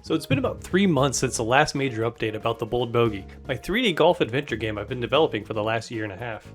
So it's been about 3 months since the last major update about the Bold Bogey, my 3D golf adventure game I've been developing for the last year and a half.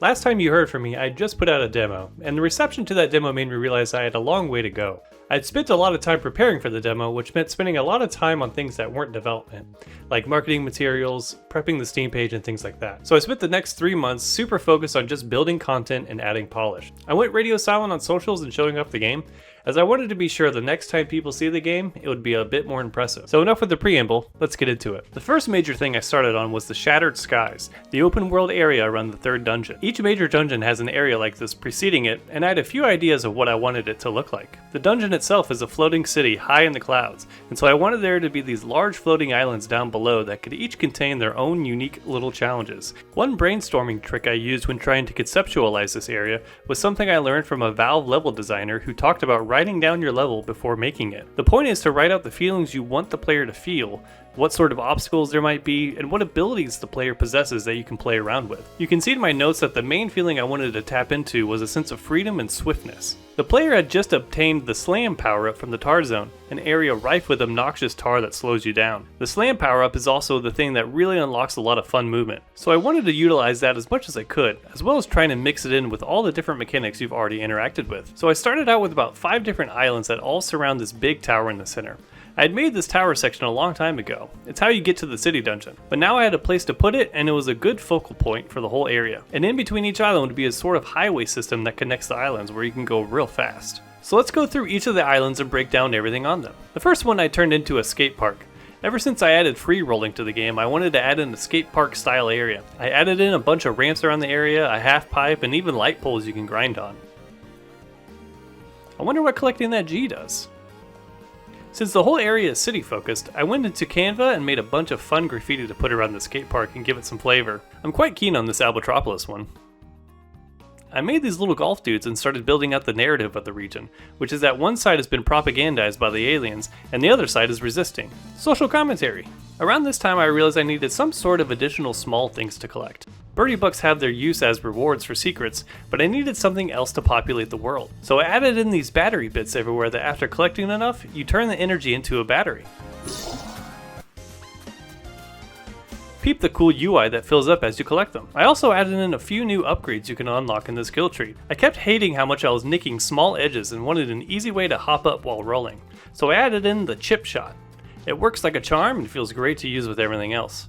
Last time you heard from me, I just put out a demo, and the reception to that demo made me realize I had a long way to go. I'd spent a lot of time preparing for the demo, which meant spending a lot of time on things that weren't development, like marketing materials, prepping the Steam page, and things like that. So I spent the next 3 months super focused on just building content and adding polish. I went radio silent on socials and showing off the game, as I wanted to be sure the next time people see the game, it would be a bit more impressive. So enough with the preamble, let's get into it. The first major thing I started on was the Shattered Skies, the open world area around the third dungeon. Each major dungeon has an area like this preceding it, and I had a few ideas of what I wanted it to look like. The dungeon itself is a floating city high in the clouds, and so I wanted there to be these large floating islands down below that could each contain their own unique little challenges. One brainstorming trick I used when trying to conceptualize this area was something I learned from a Valve level designer who talked about writing down your level before making it. The point is to write out the feelings you want the player to feel, what sort of obstacles there might be, and what abilities the player possesses that you can play around with. You can see in my notes that the main feeling I wanted to tap into was a sense of freedom and swiftness. The player had just obtained the Slam power-up from the Tar Zone, an area rife with obnoxious tar that slows you down. The Slam power-up is also the thing that really unlocks a lot of fun movement, so I wanted to utilize that as much as I could, as well as trying to mix it in with all the different mechanics you've already interacted with. So I started out with about 5 different islands that all surround this big tower in the center. I had made this tower section a long time ago. It's how you get to the city dungeon. But now I had a place to put it, and it was a good focal point for the whole area. And in between each island would be a sort of highway system that connects the islands where you can go real fast. So let's go through each of the islands and break down everything on them. The first one I turned into a skate park. Ever since I added free rolling to the game, I wanted to add in a skate park style area. I added in a bunch of ramps around the area, a half pipe, and even light poles you can grind on. I wonder what collecting that G does. Since the whole area is city focused, I went into Canva and made a bunch of fun graffiti to put around the skate park and give it some flavor. I'm quite keen on this Albatropolis one. I made these little golf dudes and started building out the narrative of the region, which is that one side has been propagandized by the aliens and the other side is resisting. Social commentary. Around this time I realized I needed some sort of additional small things to collect. Birdie Bucks have their use as rewards for secrets, but I needed something else to populate the world. So I added in these battery bits everywhere that after collecting enough, you turn the energy into a battery. Peep the cool UI that fills up as you collect them. I also added in a few new upgrades you can unlock in the skill tree. I kept hating how much I was nicking small edges and wanted an easy way to hop up while rolling. So I added in the chip shot. It works like a charm and feels great to use with everything else.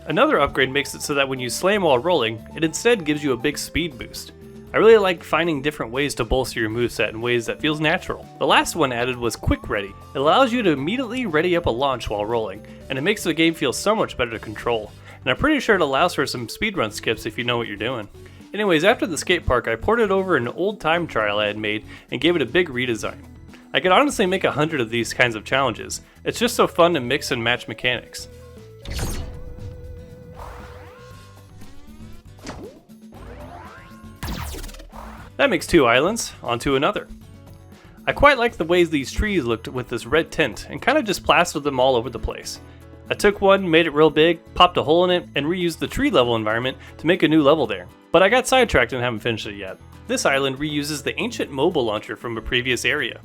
Another upgrade makes it so that when you slam while rolling, it instead gives you a big speed boost. I really like finding different ways to bolster your moveset in ways that feels natural. The last one added was Quick Ready. It allows you to immediately ready up a launch while rolling, and it makes the game feel so much better to control. And I'm pretty sure it allows for some speedrun skips if you know what you're doing. Anyways, after the skate park, I ported over an old time trial I had made and gave it a big redesign. I could honestly make 100 of these kinds of challenges. It's just so fun to mix and match mechanics. That makes 2 islands, onto another. I quite like the ways these trees looked with this red tint and kind of just plastered them all over the place. I took one, made it real big, popped a hole in it, and reused the tree level environment to make a new level there. But I got sidetracked and haven't finished it yet. This island reuses the ancient mobile launcher from a previous area.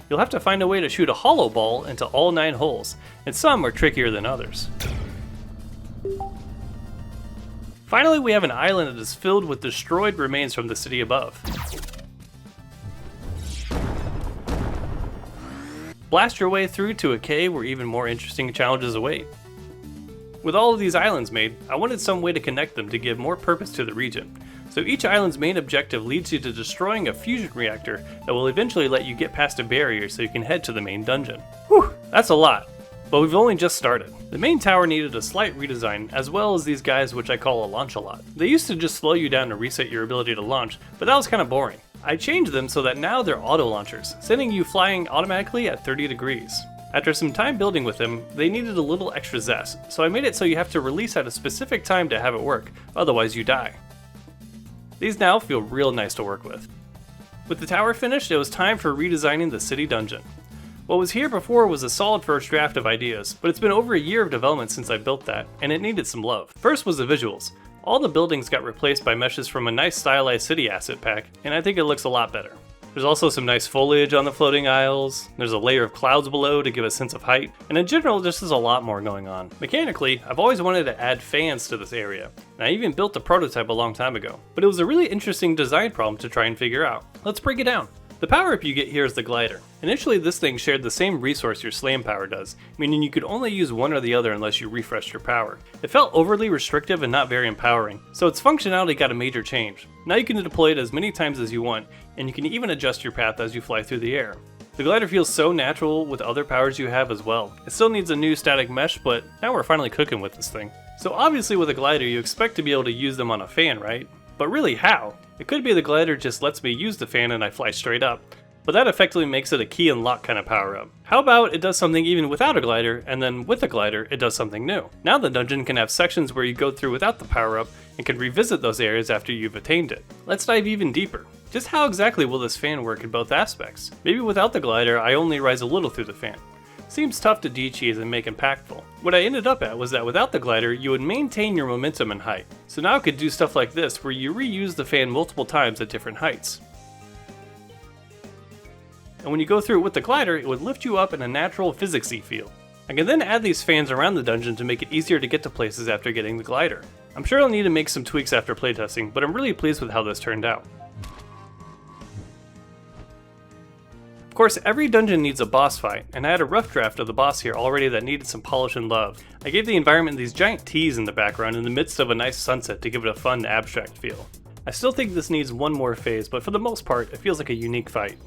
You'll have to find a way to shoot a hollow ball into all 9 holes, and some are trickier than others. Finally, we have an island that is filled with destroyed remains from the city above. Blast your way through to a cave where even more interesting challenges await. With all of these islands made, I wanted some way to connect them to give more purpose to the region. So each island's main objective leads you to destroying a fusion reactor that will eventually let you get past a barrier so you can head to the main dungeon. Whew, that's a lot. But we've only just started. The main tower needed a slight redesign, as well as these guys which I call a launch-a-lot. They used to just slow you down to reset your ability to launch, but that was kind of boring. I changed them so that now they're auto-launchers, sending you flying automatically at 30 degrees. After some time building with them, they needed a little extra zest, so I made it so you have to release at a specific time to have it work, otherwise you die. These now feel real nice to work with. With the tower finished, it was time for redesigning the city dungeon. What was here before was a solid first draft of ideas, but it's been over a year of development since I built that, and it needed some love. First was the visuals. All the buildings got replaced by meshes from a nice stylized city asset pack, and I think it looks a lot better. There's also some nice foliage on the floating aisles, there's a layer of clouds below to give a sense of height, and in general just there's a lot more going on. Mechanically, I've always wanted to add fans to this area, and I even built a prototype a long time ago, but it was a really interesting design problem to try and figure out. Let's break it down. The power-up you get here is the glider. Initially this thing shared the same resource your slam power does, meaning you could only use one or the other unless you refreshed your power. It felt overly restrictive and not very empowering, so its functionality got a major change. Now you can deploy it as many times as you want, and you can even adjust your path as you fly through the air. The glider feels so natural with other powers you have as well. It still needs a new static mesh, but now we're finally cooking with this thing. So obviously with a glider you expect to be able to use them on a fan, right? But really how? It could be the glider just lets me use the fan and I fly straight up, but that effectively makes it a key and lock kind of power up. How about it does something even without a glider, and then with a glider it does something new? Now the dungeon can have sections where you go through without the power up and can revisit those areas after you've attained it. Let's dive even deeper. Just how exactly will this fan work in both aspects? Maybe without the glider I only rise a little through the fan. Seems tough to de-cheese and make impactful. What I ended up at was that without the glider, you would maintain your momentum and height. So now I could do stuff like this where you reuse the fan multiple times at different heights. And when you go through it with the glider, it would lift you up in a natural physicsy feel. I can then add these fans around the dungeon to make it easier to get to places after getting the glider. I'm sure I'll need to make some tweaks after playtesting, but I'm really pleased with how this turned out. Of course, every dungeon needs a boss fight, and I had a rough draft of the boss here already that needed some polish and love. I gave the environment these giant T's in the background in the midst of a nice sunset to give it a fun, abstract feel. I still think this needs one more phase, but for the most part, it feels like a unique fight.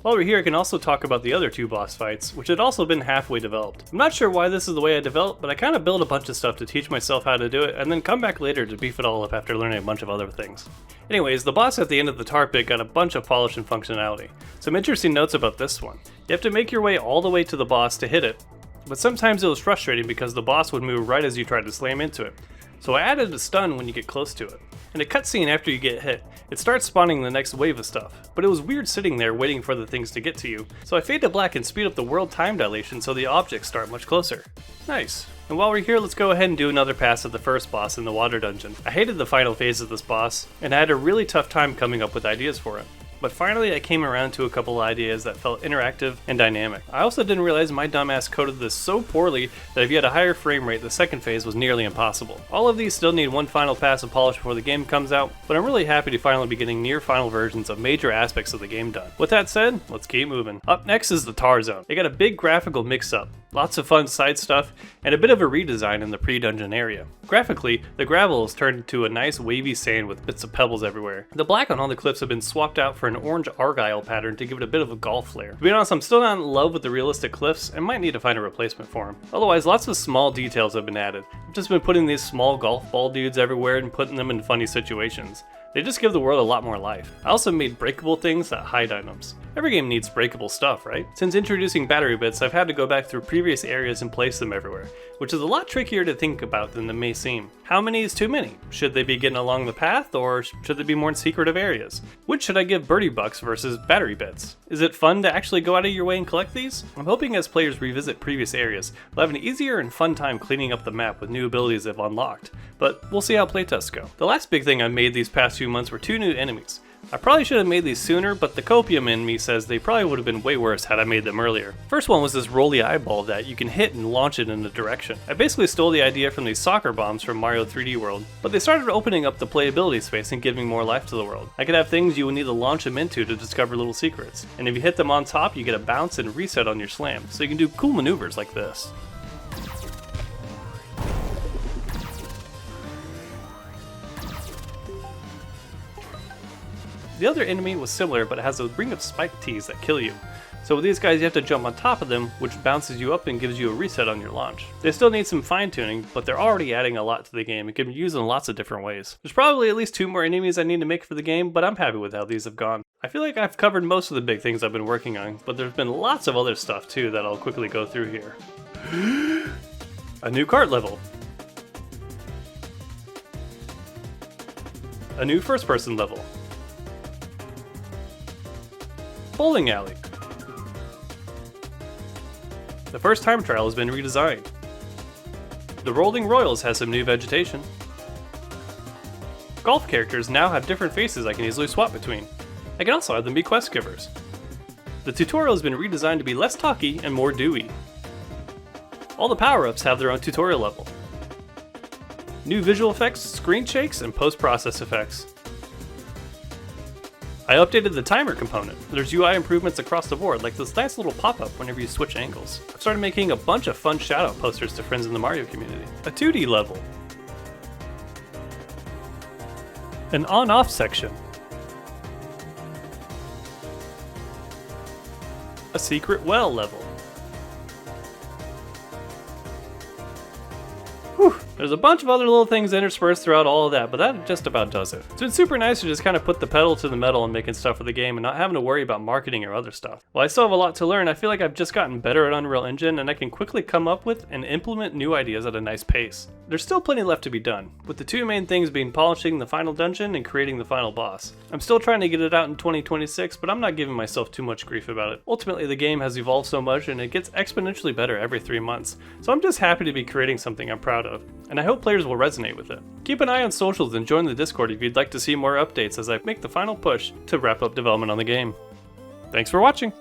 While we're here, I can also talk about the other two boss fights, which had also been halfway developed. I'm not sure why this is the way I developed, but I kind of built a bunch of stuff to teach myself how to do it, and then come back later to beef it all up after learning a bunch of other things. Anyways, the boss at the end of the tar pit got a bunch of polish and functionality. Some interesting notes about this one. You have to make your way all the way to the boss to hit it, but sometimes it was frustrating because the boss would move right as you tried to slam into it. So I added a stun when you get close to it. In a cutscene after you get hit, it starts spawning the next wave of stuff, but it was weird sitting there waiting for the things to get to you, so I fade to black and speed up the world time dilation so the objects start much closer. Nice. And while we're here, let's go ahead and do another pass at the first boss in the water dungeon. I hated the final phase of this boss, and I had a really tough time coming up with ideas for it. But finally I came around to a couple ideas that felt interactive and dynamic. I also didn't realize my dumbass coded this so poorly that if you had a higher frame rate, the second phase was nearly impossible. All of these still need one final pass of polish before the game comes out, but I'm really happy to finally be getting near final versions of major aspects of the game done. With that said, let's keep moving. Up next is the tar zone. They got a big graphical mix-up, lots of fun side stuff, and a bit of a redesign in the pre-dungeon area. Graphically, the gravel is turned into a nice wavy sand with bits of pebbles everywhere. The black on all the cliffs have been swapped out for an orange argyle pattern to give it a bit of a golf flair. To be honest, I'm still not in love with the realistic cliffs and might need to find a replacement for them. Otherwise, lots of small details have been added. I've just been putting these small golf ball dudes everywhere and putting them in funny situations. They just give the world a lot more life. I also made breakable things that hide items. Every game needs breakable stuff, right? Since introducing battery bits, I've had to go back through previous areas and place them everywhere, which is a lot trickier to think about than it may seem. How many is too many? Should they be getting along the path, or should they be more in secretive areas? Which should I give birdie bucks versus battery bits? Is it fun to actually go out of your way and collect these? I'm hoping as players revisit previous areas, they'll have an easier and fun time cleaning up the map with new abilities they've unlocked, but we'll see how playtests go. The last big thing I made these past few months were 2 new enemies. I probably should have made these sooner, but the copium in me says they probably would have been way worse had I made them earlier. First one was this roly eyeball that you can hit and launch it in a direction. I basically stole the idea from these soccer bombs from Mario 3D World, but they started opening up the playability space and giving more life to the world. I could have things you would need to launch them into to discover little secrets, and if you hit them on top you get a bounce and reset on your slam, so you can do cool maneuvers like this. The other enemy was similar, but it has a ring of spike tees that kill you. So with these guys you have to jump on top of them, which bounces you up and gives you a reset on your launch. They still need some fine tuning, but they're already adding a lot to the game and can be used in lots of different ways. There's probably at least 2 more enemies I need to make for the game, but I'm happy with how these have gone. I feel like I've covered most of the big things I've been working on, but there's been lots of other stuff too that I'll quickly go through here. A new cart level. A new first person level. Bowling alley. The first time trial has been redesigned. The Rolling Royals has some new vegetation. golf characters now have different faces I can easily swap between. I can also have them be quest givers. The tutorial has been redesigned to be less talky and more doey. All the power-ups have their own tutorial level. New visual effects, screen shakes, and post-process effects. I updated the timer component. There's UI improvements across the board, like this nice little pop-up whenever you switch angles. I've started making a bunch of fun shoutout posters to friends in the Mario community. A 2D level. An on-off section. A secret well level. Whew. There's a bunch of other little things interspersed throughout all of that, but that just about does it. It's been super nice to just kind of put the pedal to the metal and making stuff for the game and not having to worry about marketing or other stuff. While I still have a lot to learn, I feel like I've just gotten better at Unreal Engine and I can quickly come up with and implement new ideas at a nice pace. There's still plenty left to be done, with the two main things being polishing the final dungeon and creating the final boss. I'm still trying to get it out in 2026, but I'm not giving myself too much grief about it. Ultimately, the game has evolved so much and it gets exponentially better every 3 months, so I'm just happy to be creating something I'm proud of, and I hope players will resonate with it. Keep an eye on socials and join the Discord if you'd like to see more updates as I make the final push to wrap up development on the game. Thanks for watching!